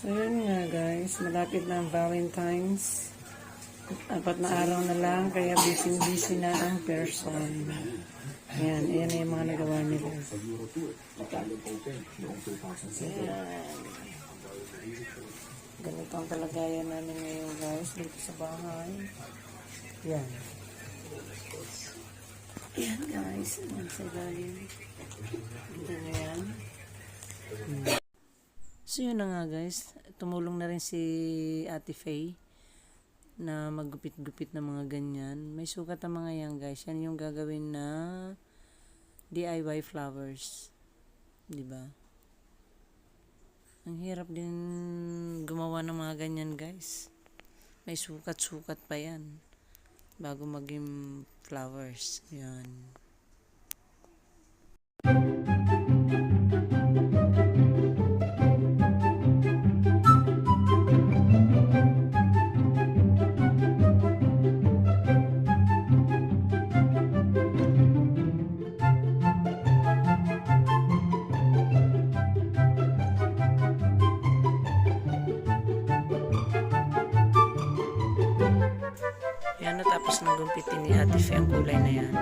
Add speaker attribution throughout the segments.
Speaker 1: So yun nga guys, malapit na ang Valentine's. 4 na araw na lang, kaya busy na ang person. Ayan na yung mga nagawa nila. Ayan. Ganito ang kalagayan namin ngayon guys, dito sa bahay. Ayan. Ayan guys, ayan sa ilalim. Ganda na yan. So yun na nga guys, tumulong na rin si Ate Faye na maggupit-gupit ng mga ganyan. May sukat ang mga yan guys. Yan yung gagawin na DIY flowers. Diba? Ang hirap din gumawa ng mga ganyan guys. May sukat-sukat pa yan bago maging flowers. Yan. Yan, natapos ng gumpitin ni Ate Faye ang kulay na yan.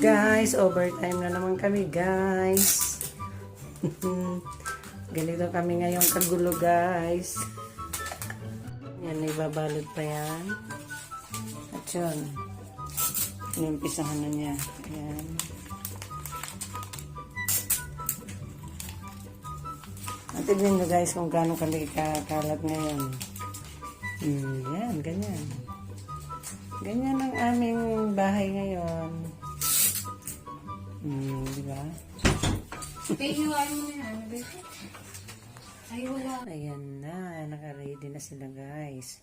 Speaker 1: Guys, overtime na naman kami guys. Ganito kami ngayong kagulo guys. Yan, ibabalot pa yan. At yun, inimpisahan na niya. Yan. At tignan nyo guys kung gaano kalat ngayon. Yan, ganyan. Ganyan ang aming bahay ngayon. Diba? Ayan na, naka-ready na sila guys.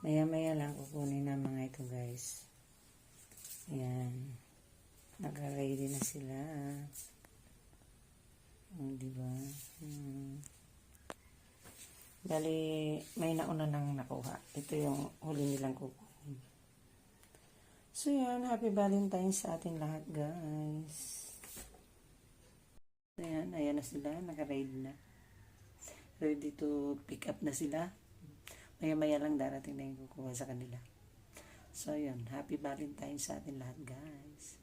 Speaker 1: Maya-maya lang kukunin na mga ito guys. Ayan. Naka-ready na sila. Diba? Dali, may nauna nang nakuha. Ito yung huli nilang kukunin. So yan, happy Valentine's sa atin lahat guys. So yan, ayan na sila, naka-ready na. Ready to pick up na sila. Maya-maya lang darating na yung kukuha sa kanila. So yan, happy Valentine's sa atin lahat guys.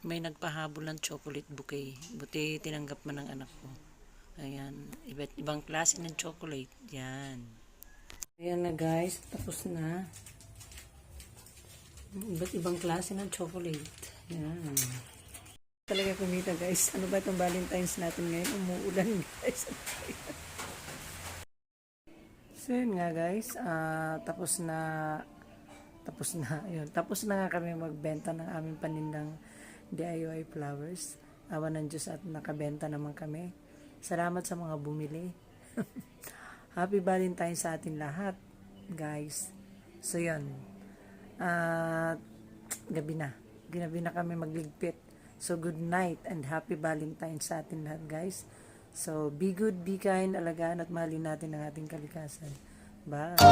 Speaker 1: May nagpahabol ng chocolate bouquet. Buti tinanggap man ng anak ko. Ayan, iba't ibang klase ng chocolate. Yan. Ayan na guys, tapos na. Iba't ibang klase ng chocolate. Yan. Talaga kumita guys. Ano ba itong Valentine's natin ngayon? Umuulan guys. So yun nga guys. Tapos na. Yun. Tapos na nga kami magbenta ng aming panindang DIY flowers. Awa ng Diyos at nakabenta naman kami. Salamat sa mga bumili. Happy Valentine's sa atin lahat guys. So yun. Gabi na kami magligpit. So good night and happy Valentine's sa atin lahat guys. So be good, be kind, alagaan at mahalin natin ang ating kalikasan. Bye.